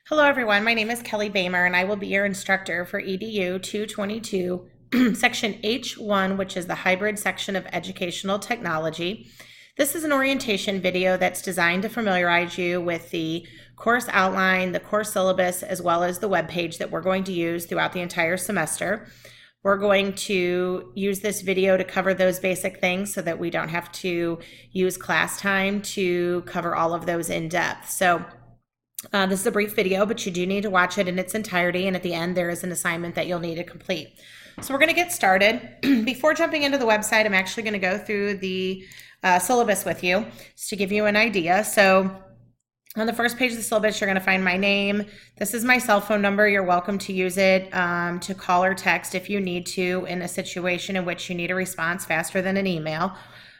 Hello everyone, my name is Kelly Bamer and I will be your instructor for EDU 222 section H1, which is the hybrid section of educational technology. This is an orientation video that's designed to familiarize you with the course outline, the course syllabus, as well as the web page that we're going to use throughout the entire semester. We're going to use this video to cover those basic things so that we don't have to use class time to cover all of those in depth. So this is a brief video, but you do need to watch it in its entirety, and at the end there is an assignment that you'll need to complete. So we're going to get started. Before jumping into the website, I'm actually going to go through the syllabus with you just to give you an idea. So on the first page of the syllabus, you're going to find my name. This is my cell phone number. You're welcome to use it to call or text if you need to in a situation in which you need a response faster than an email.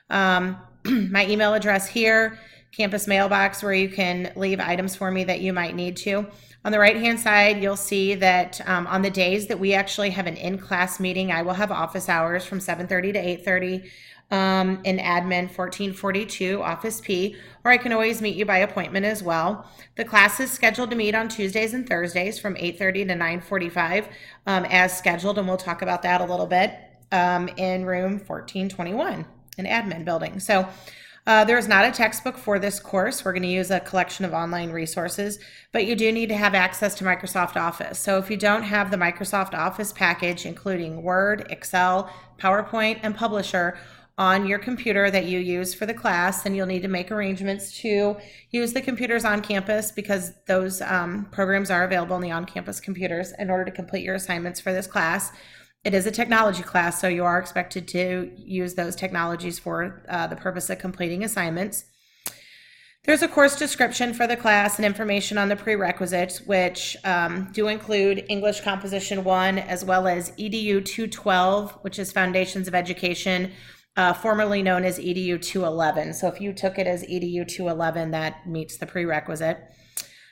My email address here, campus mailbox where you can leave items for me that you might need to. On the right hand side, you'll see that on the days that we actually have an in-class meeting, I will have office hours from 7:30 to 8:30 in admin 1442 office P, or I can always meet you by appointment as well. The class is scheduled to meet on Tuesdays and Thursdays from 8:30 to 9:45 as scheduled, and we'll talk about that a little bit in room 1421, an admin building. So there is not a textbook for this course. We're going to use a collection of online resources, but you do need to have access to Microsoft Office. So if you don't have the Microsoft Office package, including Word, Excel, PowerPoint, and Publisher on your computer that you use for the class, then you'll need to make arrangements to use the computers on campus, because those programs are available on the on-campus computers in order to complete your assignments for this class. It is a technology class, so you are expected to use those technologies for the purpose of completing assignments. There's a course description for the class and information on the prerequisites, which do include English Composition 1 as well as EDU212, which is Foundations of Education, formerly known as EDU211. So if you took it as EDU211, that meets the prerequisite.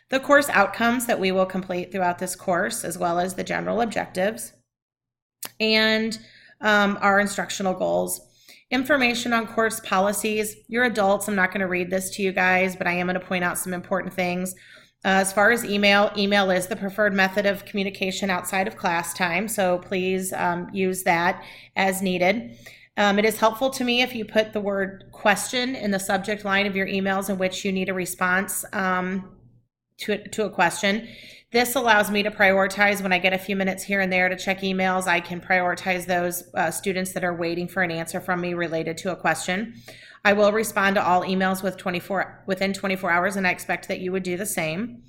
The course outcomes that we will complete throughout this course, as well as the general objectives, and our instructional goals. Information on course policies. You're adults. I'm not going to read this to you guys, but I am going to point out some important things. As far as email is the preferred method of communication outside of class time, so please use that as needed. It is helpful to me if you put the word question in the subject line of your emails in which you need a response to a question. This allows me to prioritize when I get a few minutes here and there to check emails. I can prioritize those students that are waiting for an answer from me related to a question. I will respond to all emails within 24 hours, and I expect that you would do the same.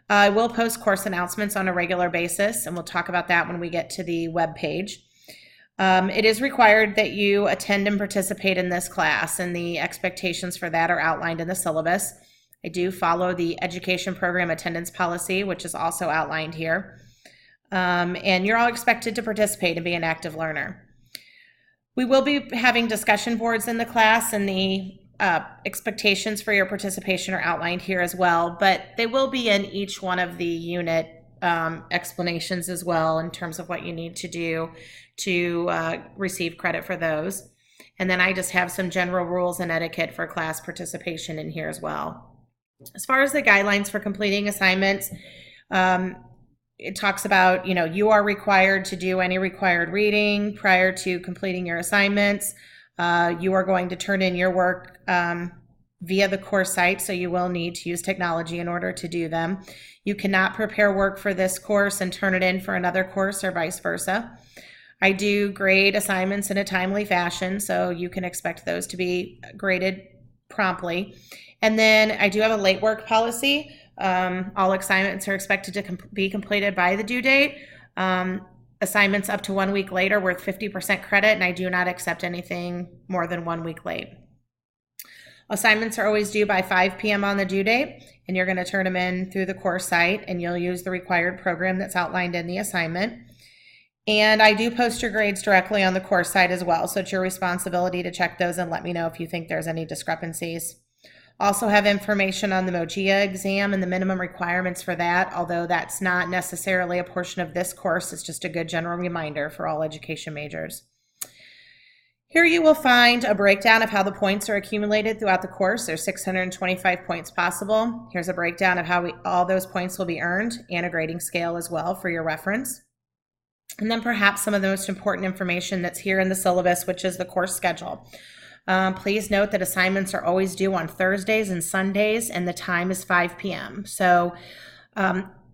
I will post course announcements on a regular basis, and we'll talk about that when we get to the web page. It is required that you attend and participate in this class, and the expectations for that are outlined in the syllabus. I do follow the education program attendance policy, which is also outlined here. And you're all expected to participate and be an active learner. We will be having discussion boards in the class, and the expectations for your participation are outlined here as well, but they will be in each one of the unit explanations as well in terms of what you need to do to receive credit for those. And then I just have some general rules and etiquette for class participation in here as well. As far as the guidelines for completing assignments, it talks about, you are required to do any required reading prior to completing your assignments. You are going to turn in your work via the course site, so you will need to use technology in order to do them. You cannot prepare work for this course and turn it in for another course or vice versa. I do grade assignments in a timely fashion, so you can expect those to be graded promptly. And then I do have a late work policy. All assignments are expected to be completed by the due date. Assignments up to 1 week late are worth 50% credit, and I do not accept anything more than 1 week late. Assignments are always due by 5 p.m. on the due date, and you're going to turn them in through the course site, and you'll use the required program that's outlined in the assignment. And I do post your grades directly on the course site as well, so it's your responsibility to check those and let me know if you think there's any discrepancies. Also have information on the MOGIA exam and the minimum requirements for that, although that's not necessarily a portion of this course. It's just a good general reminder for all education majors. Here you will find a breakdown of how the points are accumulated throughout the course. There's 625 points possible. Here's a breakdown of how all those points will be earned and a grading scale as well for your reference. And then perhaps some of the most important information that's here in the syllabus, which is the course schedule. Please note that assignments are always due on Thursdays and Sundays, and the time is 5 p.m. So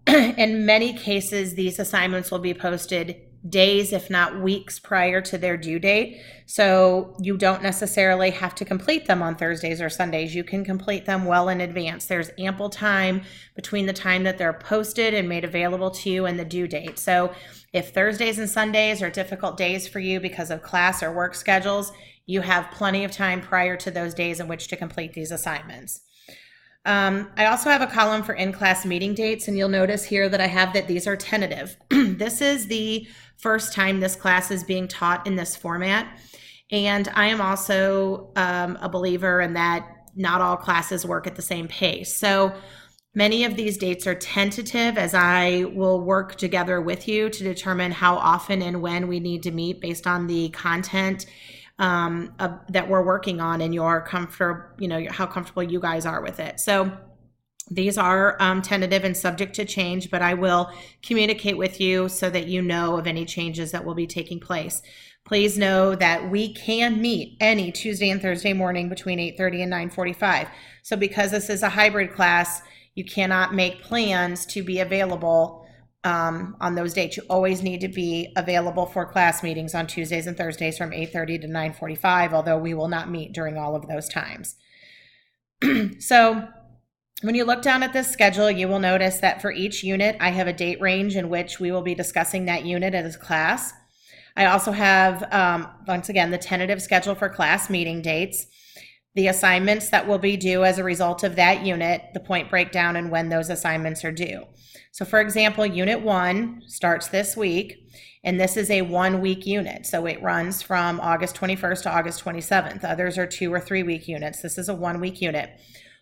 in many cases, these assignments will be posted days, if not weeks, prior to their due date. So you don't necessarily have to complete them on Thursdays or Sundays. You can complete them well in advance. There's ample time between the time that they're posted and made available to you and the due date. So if Thursdays and Sundays are difficult days for you because of class or work schedules, you have plenty of time prior to those days in which to complete these assignments. I also have a column for in-class meeting dates, and you'll notice here that I have that these are tentative. This is the first time this class is being taught in this format, and I am also a believer in that not all classes work at the same pace. So many of these dates are tentative, as I will work together with you to determine how often and when we need to meet based on the content that we're working on and your comfort, how comfortable you guys are with it. So these are tentative and subject to change, but I will communicate with you so that you know of any changes that will be taking place. Please know that we can meet any Tuesday and Thursday morning between 8:30 and 9:45. So because this is a hybrid class, you cannot make plans to be available on those dates. You always need to be available for class meetings on Tuesdays and Thursdays from 8:30 to 9:45, although we will not meet during all of those times. So when you look down at this schedule, you will notice that for each unit, I have a date range in which we will be discussing that unit as a class. I also have, once again, the tentative schedule for class meeting dates, the assignments that will be due as a result of that unit, the point breakdown, and when those assignments are due. So for example, Unit 1 starts this week, and this is a 1-week unit. So it runs from August 21st to August 27th. Others are 2 or 3 week units. This is a 1-week unit.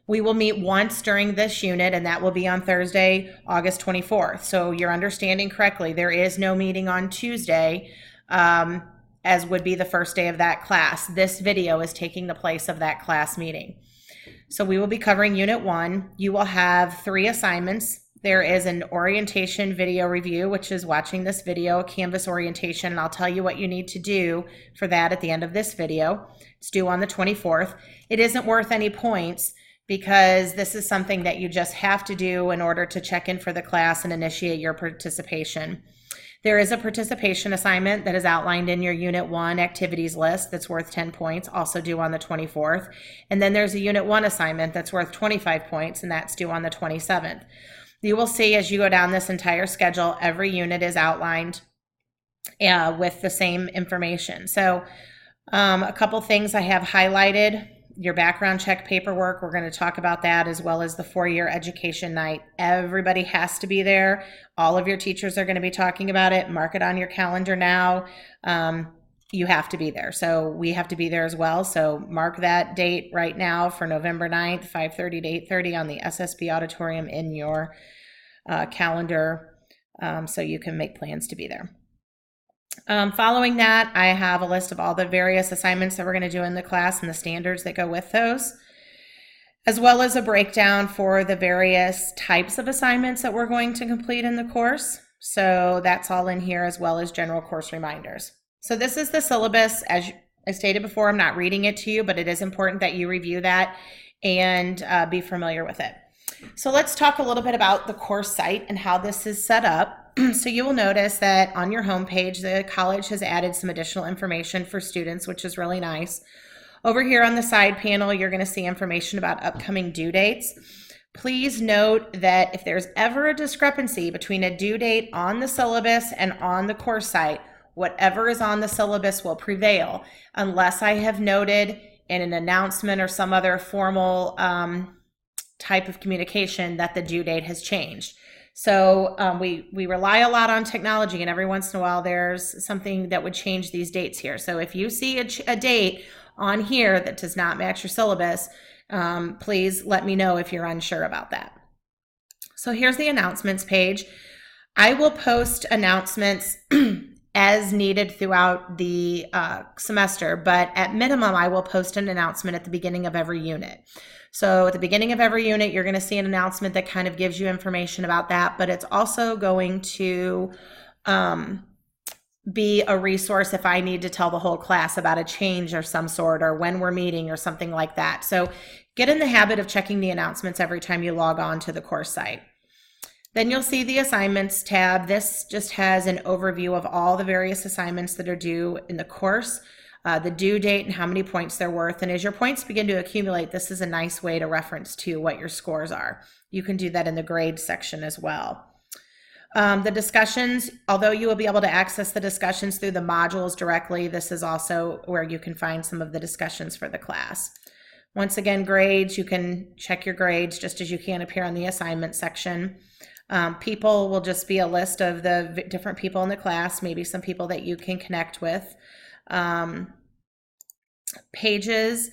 We will meet once during this unit, and that will be on Thursday, August 24th. So you're understanding correctly. There is no meeting on Tuesday, as would be the first day of that class. This video is taking the place of that class meeting. So we will be covering Unit 1. You will have 3 assignments. There is an orientation video review, which is watching this video, a Canvas orientation, and I'll tell you what you need to do for that at the end of this video. It's due on the 24th. It isn't worth any points because this is something that you just have to do in order to check in for the class and initiate your participation. There is a participation assignment that is outlined in your Unit 1 activities list that's worth 10 points, also due on the 24th. And then there's a Unit 1 assignment that's worth 25 points, and that's due on the 27th. You will see as you go down this entire schedule, every unit is outlined with the same information. So a couple things I have highlighted. Your background check paperwork, we're going to talk about that, as well as the 4-year education night. Everybody has to be there. All of your teachers are going to be talking about it. Mark it on your calendar now. You have to be there. So we have to be there as well. So mark that date right now for November 9th, 5:30 to 8:30 on the SSB auditorium in your calendar, so you can make plans to be there. Following that, I have a list of all the various assignments that we're going to do in the class and the standards that go with those, as well as a breakdown for the various types of assignments that we're going to complete in the course. So that's all in here, as well as general course reminders. So this is the syllabus. As I stated before, I'm not reading it to you, but it is important that you review that and be familiar with it. So let's talk a little bit about the course site and how this is set up. So you will notice that on your homepage, the college has added some additional information for students, which is really nice. Over here on the side panel, you're going to see information about upcoming due dates. Please note that if there's ever a discrepancy between a due date on the syllabus and on the course site, whatever is on the syllabus will prevail, unless I have noted in an announcement or some other formal type of communication that the due date has changed. So we rely a lot on technology, and every once in a while there's something that would change these dates here. So if you see a date on here that does not match your syllabus, please let me know if you're unsure about that. So here's the announcements page. I will post announcements as needed throughout the semester, but at minimum, I will post an announcement at the beginning of every unit. So at the beginning of every unit, you're going to see an announcement that kind of gives you information about that, but it's also going to be a resource if I need to tell the whole class about a change of some sort or when we're meeting or something like that. So get in the habit of checking the announcements every time you log on to the course site. Then you'll see the assignments tab. This just has an overview of all the various assignments that are due in the course, the due date and how many points they're worth. And as your points begin to accumulate, this is a nice way to reference to what your scores are. You can do that in the grades section as well. The discussions, although you will be able to access the discussions through the modules directly, this is also where you can find some of the discussions for the class. Once again, grades, you can check your grades just as you can up here on the assignment section. People will just be a list of the different people in the class, maybe some people that you can connect with. Pages.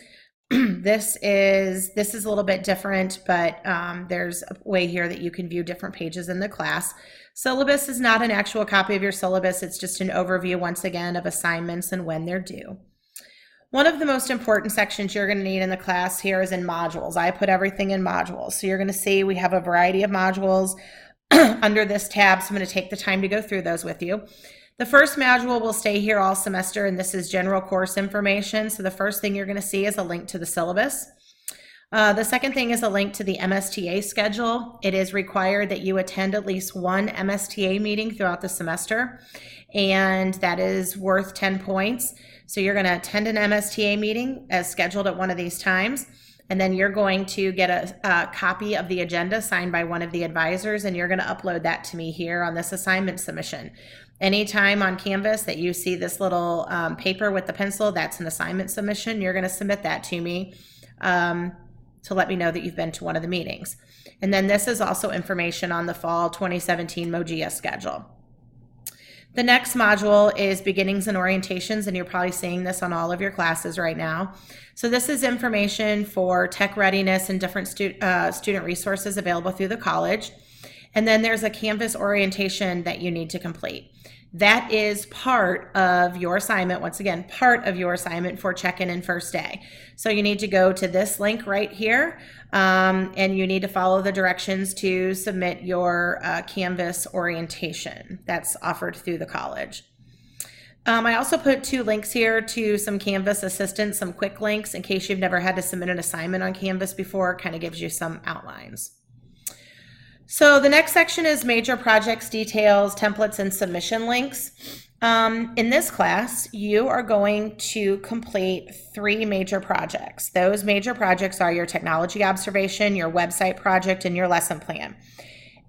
This is a little bit different, but there's a way here that you can view different pages in the class. Syllabus is not an actual copy of your syllabus. It's just an overview, once again, of assignments and when they're due. One of the most important sections you're going to need in the class here is in modules. I put everything in modules. So you're going to see we have a variety of modules under this tab, so I'm going to take the time to go through those with you. The first module will stay here all semester, and this is general course information. So the first thing you're going to see is a link to the syllabus. The second thing is a link to the MSTA schedule. It is required that you attend at least one MSTA meeting throughout the semester, and that is worth 10 points. So you're going to attend an MSTA meeting as scheduled at one of these times, and then you're going to get a copy of the agenda signed by one of the advisors, and you're going to upload that to me here on this assignment submission. Anytime on Canvas that you see this little paper with the pencil, that's an assignment submission. You're going to submit that to me to let me know that you've been to one of the meetings. And then this is also information on the fall 2017 MOGIA schedule. The next module is beginnings and orientations, and you're probably seeing this on all of your classes right now. So this is information for tech readiness and different student resources available through the college. And then there's a Canvas orientation that you need to complete. That is part of your assignment, once again, part of your assignment for check-in and first day. So you need to go to this link right here, and you need to follow the directions to submit your Canvas orientation that's offered through the college. I also put 2 links here to some Canvas assistance, some quick links in case you've never had to submit an assignment on Canvas before. It kind of gives you some outlines. So the next section is major projects, details, templates, and submission links. In this class, you are going to complete 3 major projects. Those major projects are your technology observation, your website project, and your lesson plan.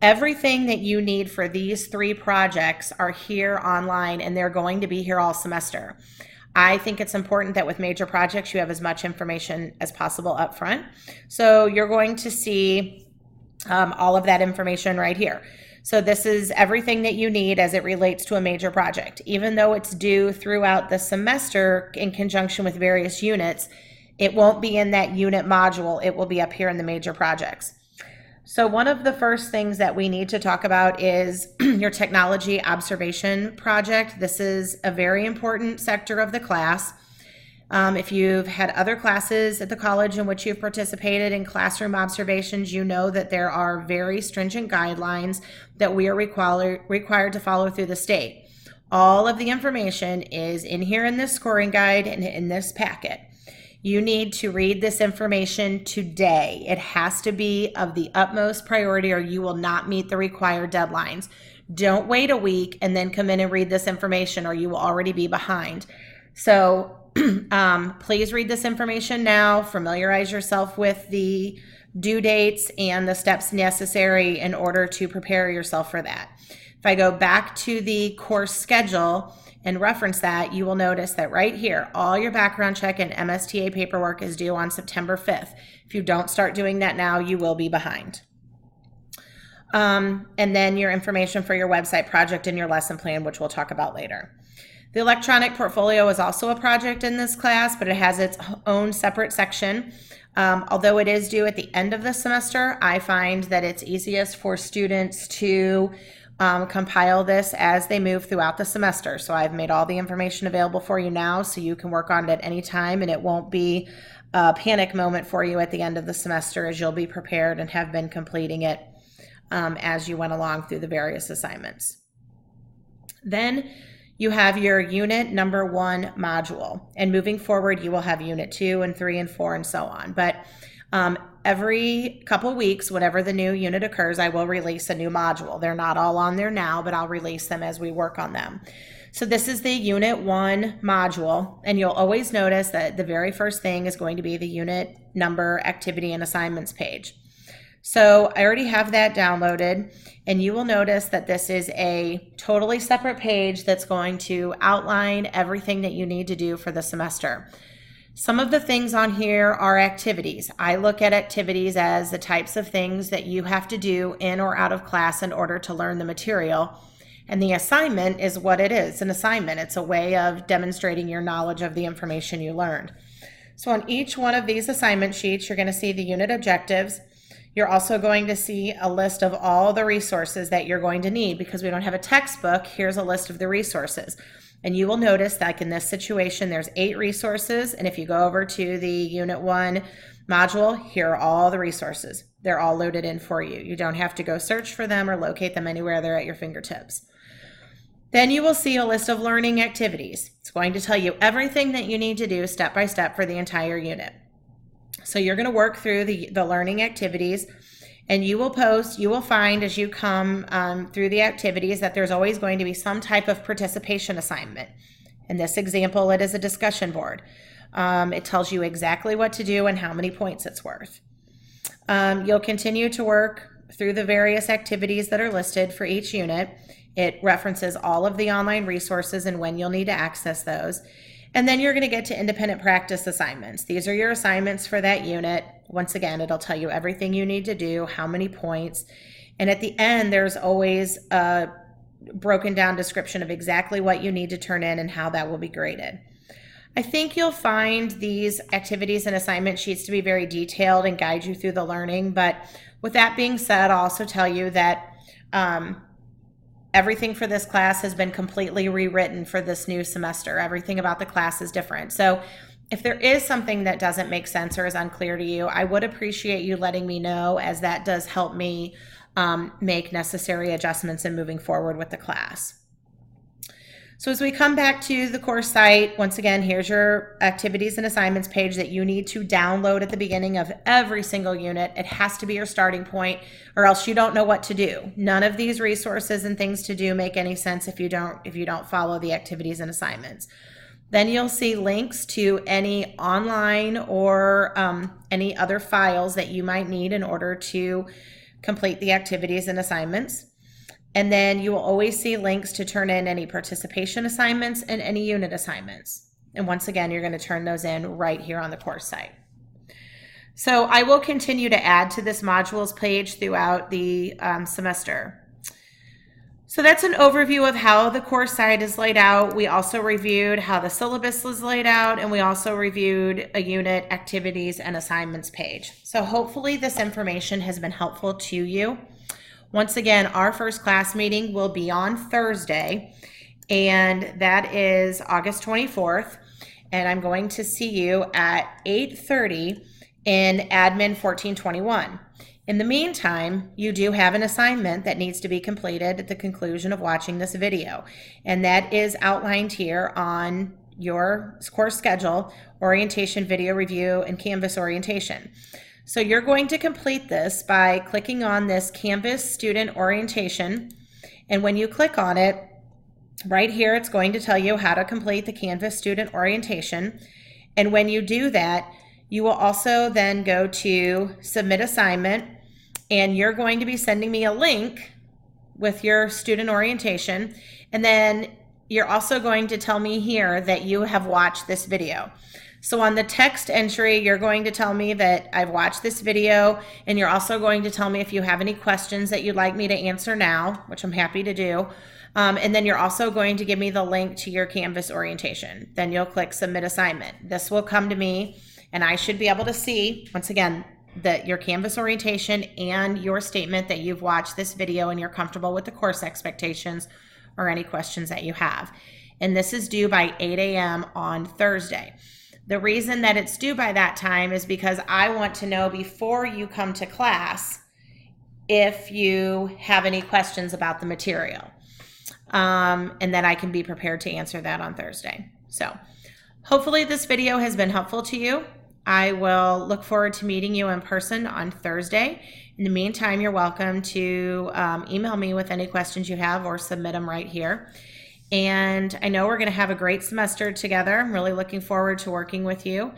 Everything that you need for these 3 projects are here online, and they're going to be here all semester. I think it's important that with major projects, you have as much information as possible up front. So you're going to see all of that information right here. So this is everything that you need as it relates to a major project. Even though it's due throughout the semester in conjunction with various units, it won't be in that unit module. It will be up here in the major projects. So one of the first things that we need to talk about is your technology observation project. This is a very important sector of the class. If you've had other classes at the college in which you've participated in classroom observations, you know that there are very stringent guidelines that we are required to follow through the state. All of the information is in here in this scoring guide and in this packet. You need to read this information today. It has to be of the utmost priority or you will not meet the required deadlines. Don't wait a week and then come in and read this information or you will already be behind. So please read this information now, familiarize yourself with the due dates and the steps necessary in order to prepare yourself for that. If I go back to the course schedule and reference that, you will notice that right here, all your background check and MSTA paperwork is due on September 5th. If you don't start doing that now, you will be behind. And then your information for your website project and your lesson plan, which we'll talk about later. The electronic portfolio is also a project in this class, but it has its own separate section. Although it is due at the end of the semester, I find that it's easiest for students to compile this as they move throughout the semester. So I've made all the information available for you now so you can work on it at any time, and it won't be a panic moment for you at the end of the semester, as you'll be prepared and have been completing it as you went along through the various assignments. Then you have your unit number 1 module, and moving forward you will have unit 2 and 3 and 4 and so on. But every couple weeks, whenever the new unit occurs, I will release a new module. They're not all on there now, but I'll release them as we work on them. So this is the unit 1 module, and you'll always notice that the very first thing is going to be the unit number, activity, and assignments page. So I already have that downloaded, and you will notice that this is a totally separate page that's going to outline everything that you need to do for the semester. Some of the things on here are activities. I look at activities as the types of things that you have to do in or out of class in order to learn the material. And the assignment is what it is, an assignment. It's a way of demonstrating your knowledge of the information you learned. So on each one of these assignment sheets, you're going to see the unit objectives. You're also going to see a list of all the resources that you're going to need. Because we don't have a textbook, here's a list of the resources. And you will notice that in this situation, there's 8 resources. And if you go over to the Unit 1 module, here are all the resources. They're all loaded in for you. You don't have to go search for them or locate them anywhere. They're at your fingertips. Then you will see a list of learning activities. It's going to tell you everything that you need to do step by step for the entire unit. So you're going to work through the learning activities, and you will find as you come through the activities that there's always going to be some type of participation assignment. In this example, it is a discussion board. It tells you exactly what to do and how many points it's worth. You'll continue to work through the various activities that are listed for each unit. It references all of the online resources and when you'll need to access those. And then you're going to get to independent practice assignments. These are your assignments for that unit. Once again, it'll tell you everything you need to do, how many points. And at the end, there's always a broken down description of exactly what you need to turn in and how that will be graded. I think you'll find these activities and assignment sheets to be very detailed and guide you through the learning. But with that being said, I'll also tell you that everything for this class has been completely rewritten for this new semester. Everything about the class is different. So if there is something that doesn't make sense or is unclear to you, I would appreciate you letting me know, as that does help me make necessary adjustments in moving forward with the class. So as we come back to the course site, once again, here's your activities and assignments page that you need to download at the beginning of every single unit. It has to be your starting point, or else you don't know what to do. None of these resources and things to do make any sense if you don't follow the activities and assignments. Then you'll see links to any online or any other files that you might need in order to complete the activities and assignments. And then you will always see links to turn in any participation assignments and any unit assignments. And once again, you're going to turn those in right here on the course site. So I will continue to add to this modules page throughout the semester. So that's an overview of how the course site is laid out. We also reviewed how the syllabus is laid out, and we also reviewed a unit, activities, and assignments page. So hopefully this information has been helpful to you. Once again, our first class meeting will be on Thursday, and that is August 24th, and I'm going to see you at 8:30 in Admin 1421. In the meantime, you do have an assignment that needs to be completed at the conclusion of watching this video, and that is outlined here on your course schedule: orientation, video review, and Canvas orientation. So you're going to complete this by clicking on this Canvas student orientation, and when you click on it, right here it's going to tell you how to complete the Canvas student orientation. And when you do that, you will also then go to submit assignment, and you're going to be sending me a link with your student orientation, and then you're also going to tell me here that you have watched this video. So on the text entry, you're going to tell me that I've watched this video, and you're also going to tell me if you have any questions that you'd like me to answer now, which I'm happy to do. And then you're also going to give me the link to your Canvas orientation. Then you'll click Submit Assignment. This will come to me, and I should be able to see, once again, your Canvas orientation and your statement that you've watched this video and you're comfortable with the course expectations or any questions that you have. And this is due by 8 a.m. on Thursday. The reason that it's due by that time is because I want to know before you come to class if you have any questions about the material. And then I can be prepared to answer that on Thursday. So hopefully this video has been helpful to you. I will look forward to meeting you in person on Thursday. In the meantime, you're welcome to email me with any questions you have or submit them right here. And I know we're going to have a great semester together. I'm really looking forward to working with you.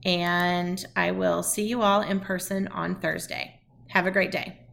And I will see you all in person on Thursday. Have a great day.